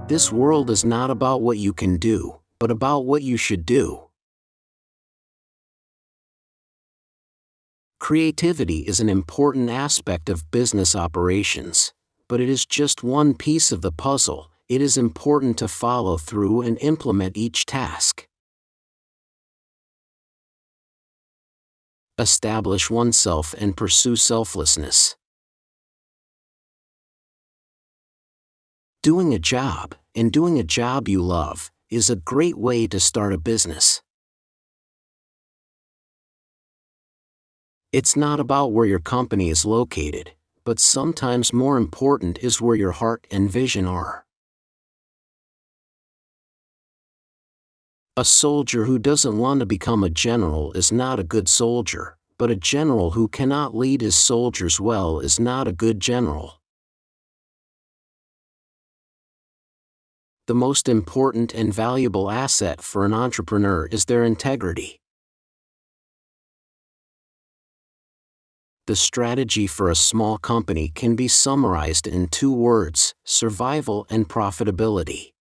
This world is not about what you can do, but about what you should do. Creativity is an important aspect of business operations, but it is just one piece of the puzzle. It is important to follow through and implement each task. Establish oneself and pursue selflessness. Doing a job, and doing a job you love, is a great way to start a business. It's not about where your company is located, but sometimes more important is where your heart and vision are. A soldier who doesn't want to become a general is not a good soldier, but a general who cannot lead his soldiers well is not a good general. The most important and valuable asset for an entrepreneur is their integrity. The strategy for a small company can be summarized in 2 words: survival and profitability.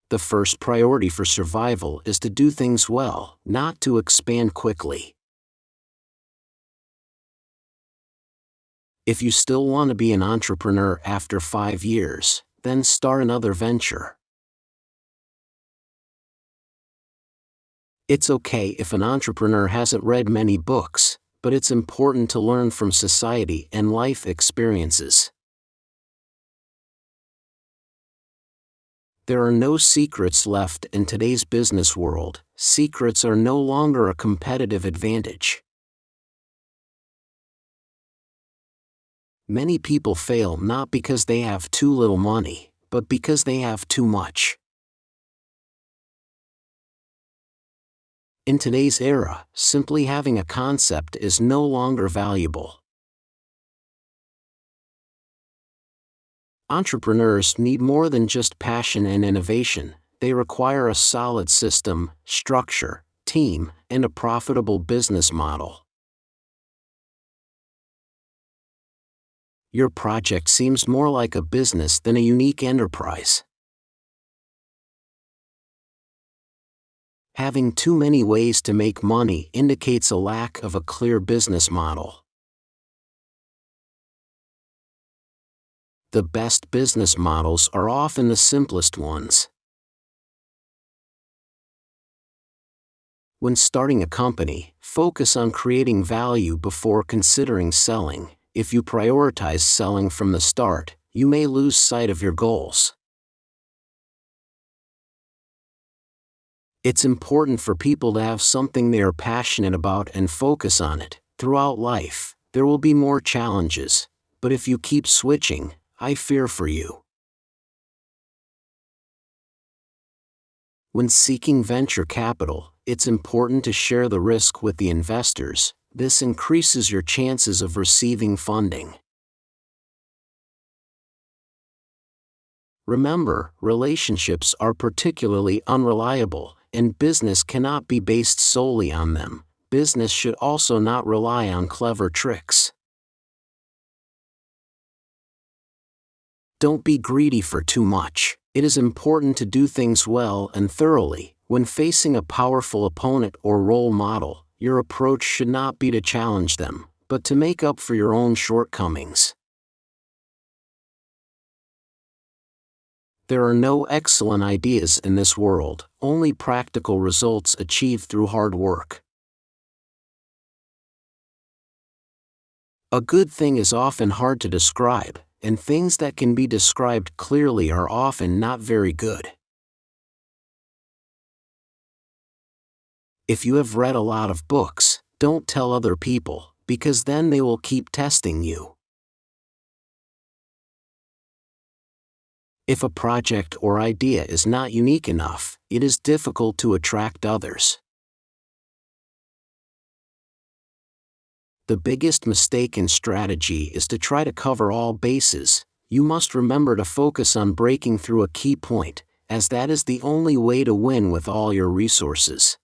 The first priority for survival is to do things well, not to expand quickly. If you still want to be an entrepreneur after 5 years, then start another venture. It's okay if an entrepreneur hasn't read many books, but it's important to learn from society and life experiences. There are no secrets left in today's business world. Secrets are no longer a competitive advantage. Many people fail not because they have too little money, but because they have too much. In today's era, simply having a concept is no longer valuable. Entrepreneurs need more than just passion and innovation. They require a solid system, structure, team, and a profitable business model. Your project seems more like a business than a unique enterprise. Having too many ways to make money indicates a lack of a clear business model. The best business models are often the simplest ones. When starting a company, focus on creating value before considering selling. If you prioritize selling from the start, you may lose sight of your goals. It's important for people to have something they are passionate about and focus on it. Throughout life, there will be more challenges, but if you keep switching, I fear for you. When seeking venture capital, it's important to share the risk with the investors. This increases your chances of receiving funding. Remember, relationships are particularly unreliable, and business cannot be based solely on them. Business should also not rely on clever tricks. Don't be greedy for too much. It is important to do things well and thoroughly. When facing a powerful opponent or role model, your approach should not be to challenge them, but to make up for your own shortcomings. There are no excellent ideas in this world, only practical results achieved through hard work. A good thing is often hard to describe, and things that can be described clearly are often not very good. If you have read a lot of books, don't tell other people, because then they will keep testing you. If a project or idea is not unique enough, it is difficult to attract others. The biggest mistake in strategy is to try to cover all bases. You must remember to focus on breaking through a key point, as that is the only way to win with all your resources.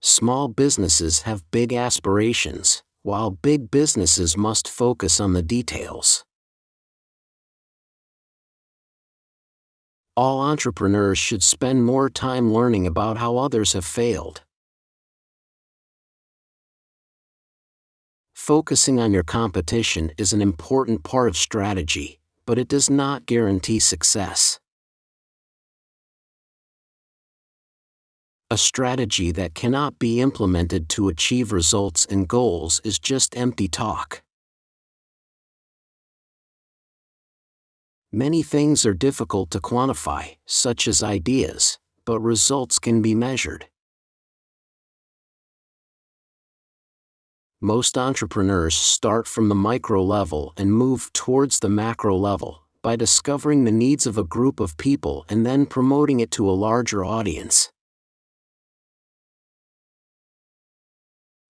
Small businesses have big aspirations. while big businesses must focus on the details. All entrepreneurs should spend more time learning about how others have failed. Focusing on your competition is an important part of strategy, but it does not guarantee success. A strategy that cannot be implemented to achieve results and goals is just empty talk. Many things are difficult to quantify, such as ideas, but results can be measured. Most entrepreneurs start from the micro level and move towards the macro level, by discovering the needs of a group of people and then promoting it to a larger audience.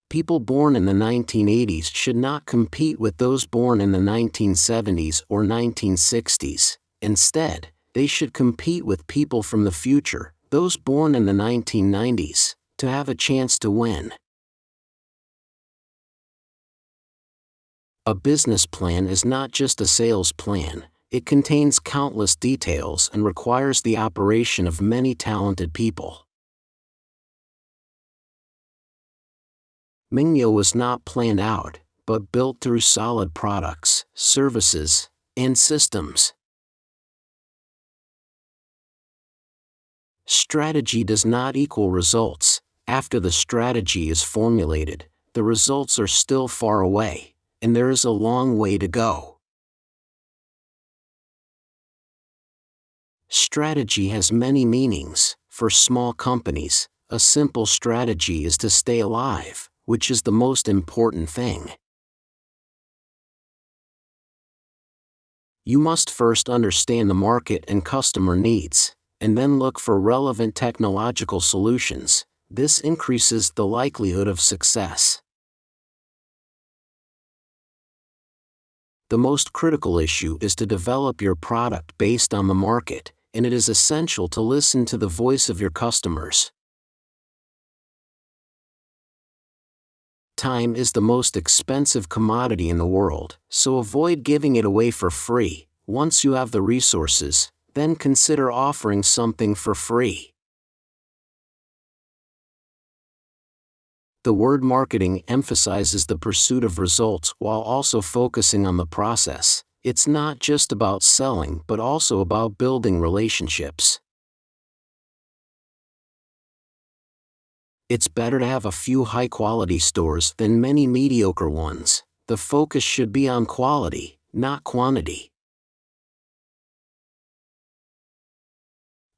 People born in the 1980s should not compete with those born in the 1970s or 1960s. Instead, they should compete with people from the future, those born in the 1990s, to have a chance to win. A business plan is not just a sales plan, it contains countless details and requires the operation of many talented people. Mingyo was not planned out, but built through solid products, services, and systems. Strategy does not equal results. After the strategy is formulated, the results are still far away, and there is a long way to go. Strategy has many meanings. For small companies, a simple strategy is to stay alive, which is the most important thing. You must first understand the market and customer needs, and then look for relevant technological solutions. This increases the likelihood of success. The most critical issue is to develop your product based on the market, and it is essential to listen to the voice of your customers. Time is the most expensive commodity in the world, so avoid giving it away for free. Once you have the resources, then consider offering something for free. The word marketing emphasizes the pursuit of results while also focusing on the process. It's not just about selling but also about building relationships. It's better to have a few high-quality stores than many mediocre ones. The focus should be on quality, not quantity.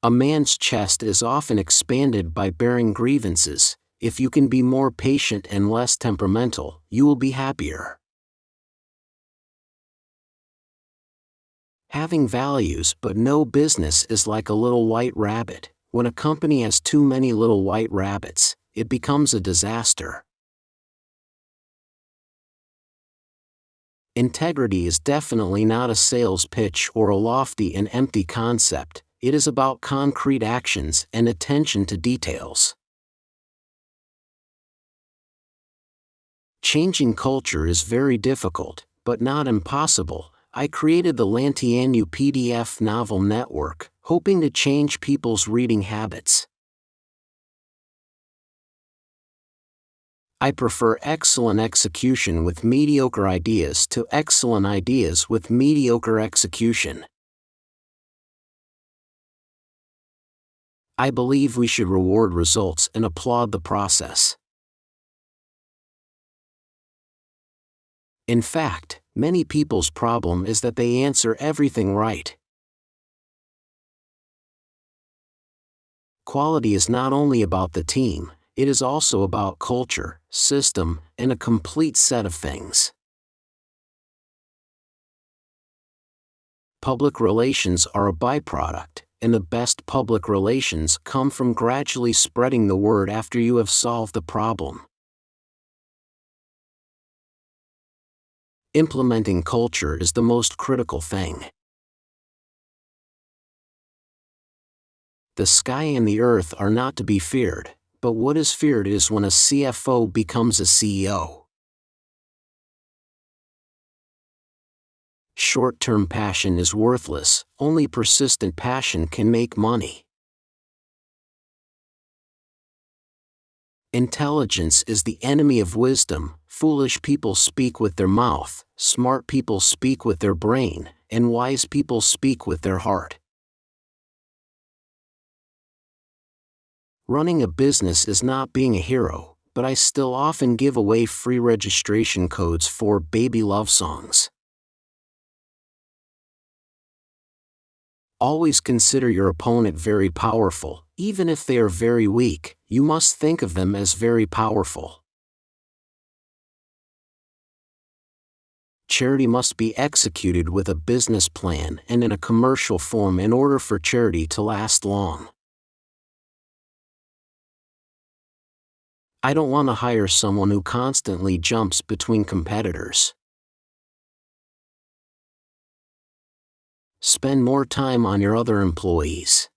A man's chest is often expanded by bearing grievances. If you can be more patient and less temperamental, you will be happier. Having values but no business is like a little white rabbit. When a company has too many little white rabbits, it becomes a disaster. Integrity is definitely not a sales pitch or a lofty and empty concept. It is about concrete actions and attention to details. Changing culture is very difficult, but not impossible. I created the Lantianu PDF novel network, hoping to change people's reading habits. I prefer excellent execution with mediocre ideas to excellent ideas with mediocre execution. I believe we should reward results and applaud the process. In fact, many people's problem is that they answer everything right. Quality is not only about the team, it is also about culture, system, and a complete set of things. Public relations are a byproduct, and the best public relations come from gradually spreading the word after you have solved the problem. Implementing culture is the most critical thing. The sky and the earth are not to be feared, but what is feared is when a CFO becomes a CEO. Short-term passion is worthless, only persistent passion can make money. Intelligence is the enemy of wisdom. Foolish people speak with their mouth, smart people speak with their brain, and wise people speak with their heart. Running a business is not being a hero, but I still often give away free registration codes for baby love songs. Always consider your opponent very powerful. Even if they are very weak, you must think of them as very powerful. Charity must be executed with a business plan and in a commercial form in order for charity to last long. I don't want to hire someone who constantly jumps between competitors. Spend more time on your other employees.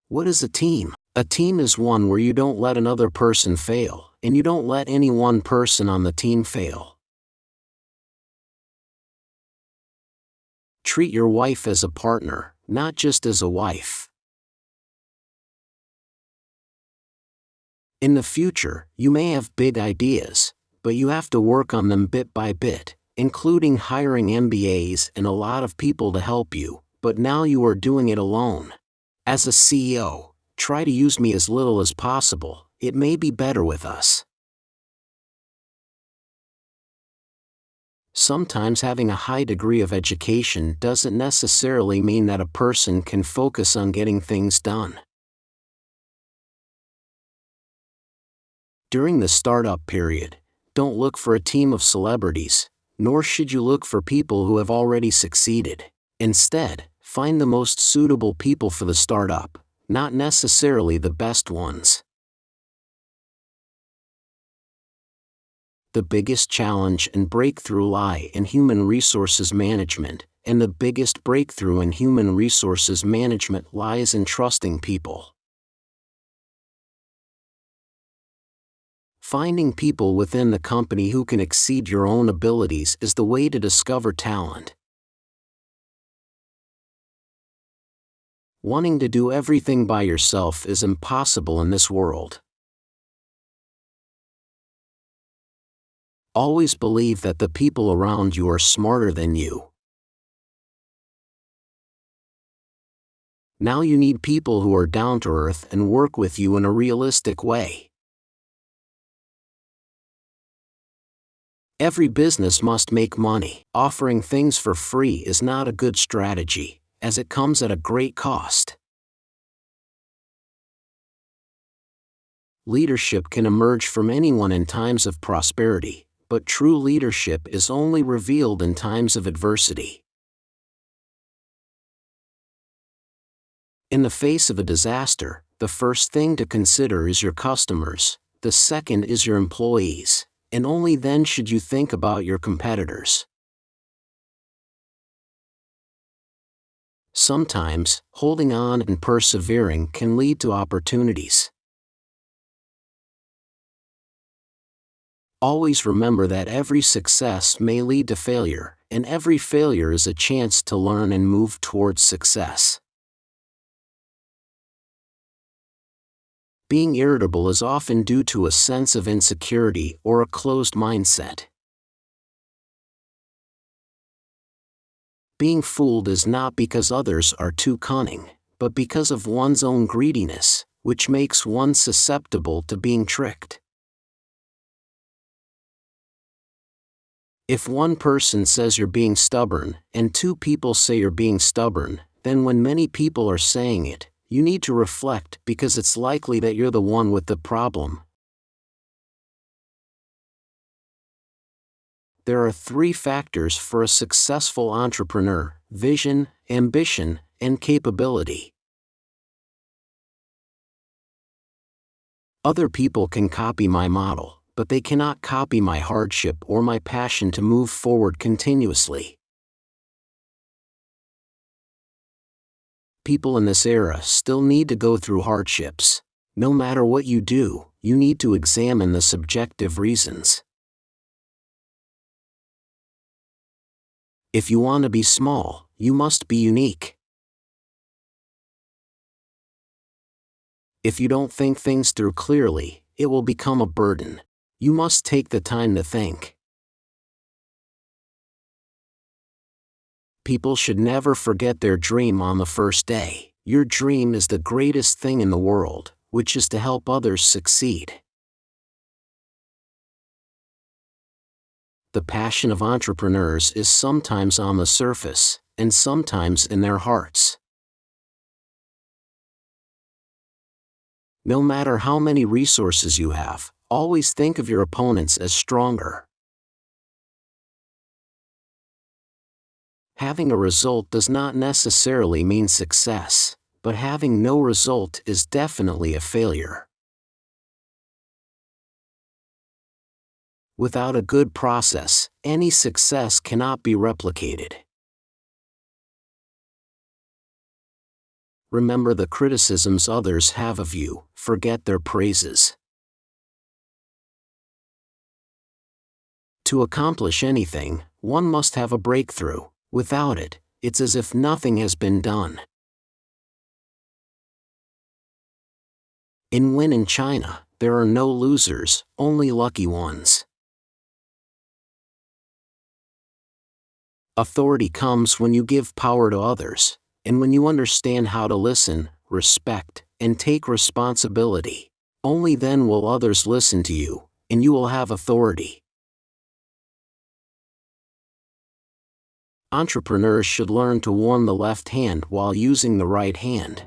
What is a team? A team is one where you don't let another person fail, and you don't let any one person on the team fail. Treat your wife as a partner, not just as a wife. In the future, you may have big ideas, but you have to work on them bit by bit, including hiring MBAs and a lot of people to help you, but now you are doing it alone. As a CEO, try to use me as little as possible. It may be better with us. Sometimes having a high degree of education doesn't necessarily mean that a person can focus on getting things done. During the startup period, don't look for a team of celebrities, nor should you look for people who have already succeeded. Instead, find the most suitable people for the startup, not necessarily the best ones. The biggest challenge and breakthrough lie in human resources management, and the biggest breakthrough in human resources management lies in trusting people. Finding people within the company who can exceed your own abilities is the way to discover talent. Wanting to do everything by yourself is impossible in this world. Always believe that the people around you are smarter than you. Now you need people who are down to earth and work with you in a realistic way. Every business must make money. Offering things for free is not a good strategy, as it comes at a great cost. Leadership can emerge from anyone in times of prosperity, but true leadership is only revealed in times of adversity. In the face of a disaster, the first thing to consider is your customers, the second is your employees, and only then should you think about your competitors. Sometimes, holding on and persevering can lead to opportunities. Always remember that every success may lead to failure, and every failure is a chance to learn and move towards success. Being irritable is often due to a sense of insecurity or a closed mindset. Being fooled is not because others are too cunning, but because of one's own greediness, which makes one susceptible to being tricked. If one person says you're being stubborn, and two people say you're being stubborn, then when many people are saying it, you need to reflect because it's likely that you're the one with the problem. There are 3 factors for a successful entrepreneur: vision, ambition, and capability. Other people can copy my model, but they cannot copy my hardship or my passion to move forward continuously. People in this era still need to go through hardships. No matter what you do, you need to examine the subjective reasons. If you want to be small, you must be unique. If you don't think things through clearly, it will become a burden. You must take the time to think. People should never forget their dream on the first day. Your dream is the greatest thing in the world, which is to help others succeed. The passion of entrepreneurs is sometimes on the surface, and sometimes in their hearts. No matter how many resources you have, always think of your opponents as stronger. Having a result does not necessarily mean success, but having no result is definitely a failure. Without a good process, any success cannot be replicated. Remember the criticisms others have of you, forget their praises. To accomplish anything, one must have a breakthrough. Without it, it's as if nothing has been done. In Win in China, there are no losers, only lucky ones. Authority comes when you give power to others, and when you understand how to listen, respect, and take responsibility. Only then will others listen to you, and you will have authority. Entrepreneurs should learn to warm the left hand while using the right hand.